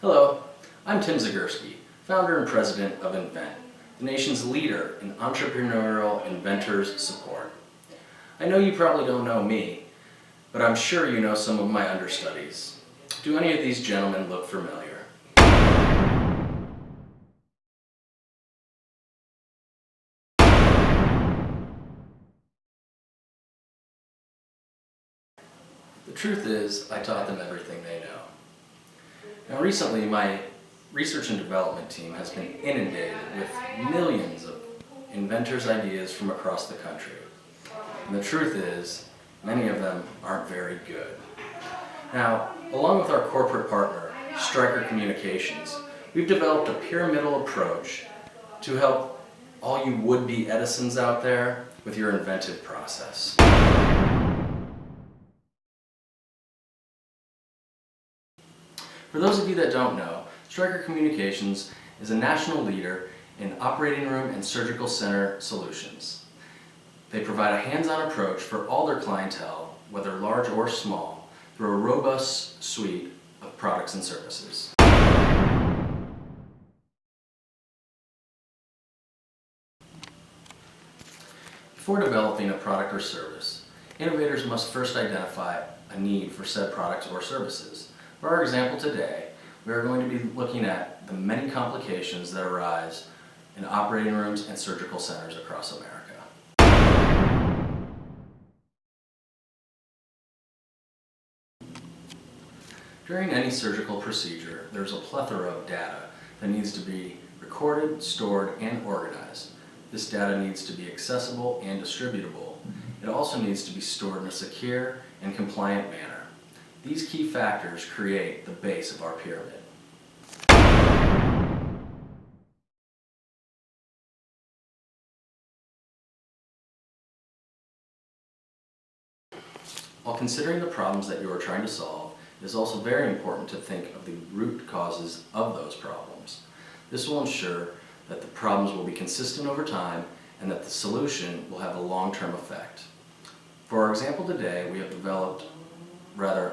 Hello, I'm Tim Zagurski, founder and president of Invent, the nation's leader in entrepreneurial inventors support. I know you probably don't know me, but I'm sure you know some of my understudies. Do any of these gentlemen look familiar? The truth is, I taught them everything they know. Now recently, my research and development team has been inundated with millions of inventors' ideas from across the country. And the truth is, many of them aren't very good. Now, along with our corporate partner, Stryker Communications, we've developed a pyramidal approach to help all you would-be Edisons out there with your inventive process. For those of you that don't know, Stryker Communications is a national leader in operating room and surgical center solutions. They provide a hands-on approach for all their clientele, whether large or small, through a robust suite of products and services. Before developing a product or service, innovators must first identify a need for said products or services. For our example today, we are going to be looking at the many complications that arise in operating rooms and surgical centers across America. During any surgical procedure, there's a plethora of data that needs to be recorded, stored, and organized. This data needs to be accessible and distributable. It also needs to be stored in a secure and compliant manner. These key factors create the base of our pyramid. While considering the problems that you are trying to solve, it is also very important to think of the root causes of those problems. This will ensure that the problems will be consistent over time and that the solution will have a long-term effect. For our example today, we have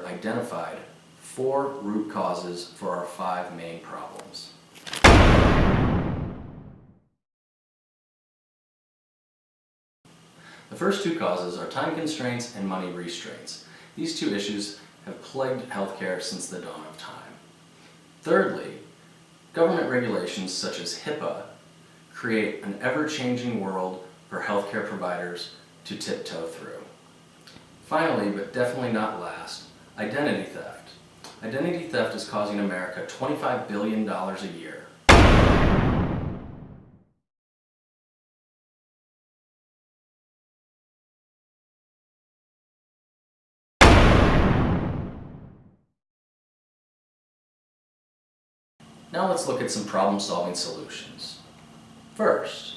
identified 4 root causes for our 5 main problems. The first 2 causes are time constraints and money restraints. These 2 issues have plagued healthcare since the dawn of time. Thirdly, government regulations such as HIPAA create an ever-changing world for healthcare providers to tiptoe through. Finally, but definitely not last, identity theft. Identity theft is costing America $25 billion a year. Now let's look at some problem-solving solutions. First,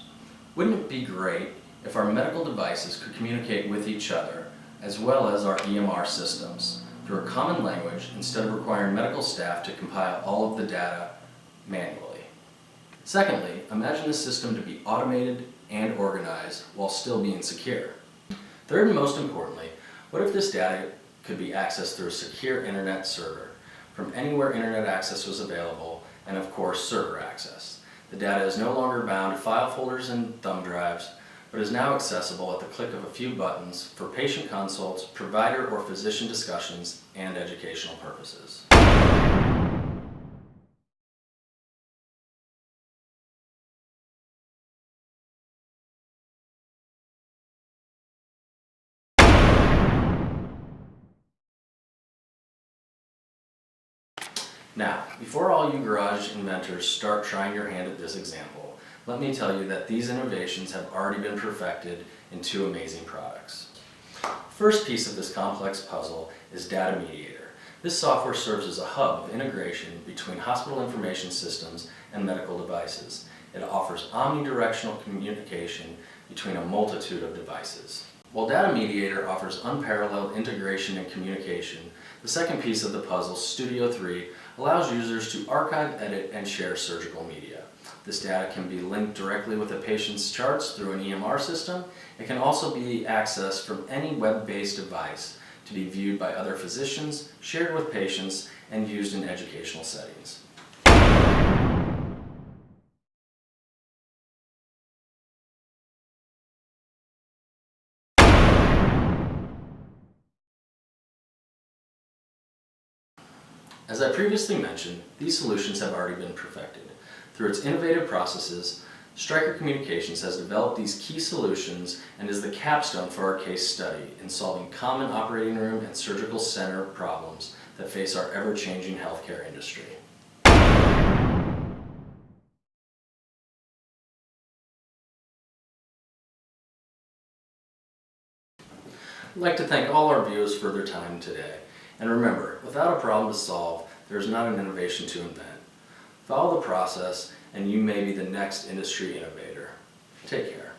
wouldn't it be great if our medical devices could communicate with each other as well as our EMR systems through a common language instead of requiring medical staff to compile all of the data manually? Secondly, imagine the system to be automated and organized while still being secure. Third and most importantly, what if this data could be accessed through a secure internet server from anywhere internet access was available, and of course server access. The data is no longer bound to file folders and thumb drives, but is now accessible at the click of a few buttons for patient consults, provider or physician discussions, and educational purposes. Now, before all you garage inventors start trying your hand at this example, let me tell you that these innovations have already been perfected in 2 amazing products. First piece of this complex puzzle is Data Mediator. This software serves as a hub of integration between hospital information systems and medical devices. It offers omnidirectional communication between a multitude of devices. While Data Mediator offers unparalleled integration and communication, the second piece of the puzzle, Studio 3, allows users to archive, edit, and share surgical media. This data can be linked directly with a patient's charts through an EMR system. It can also be accessed from any web-based device to be viewed by other physicians, shared with patients, and used in educational settings. As I previously mentioned, these solutions have already been perfected. Through its innovative processes, Stryker Communications has developed these key solutions and is the capstone for our case study in solving common operating room and surgical center problems that face our ever-changing healthcare industry. I'd like to thank all our viewers for their time today. And remember, without a problem to solve, there is not an innovation to invent. Follow the process and you may be the next industry innovator. Take care.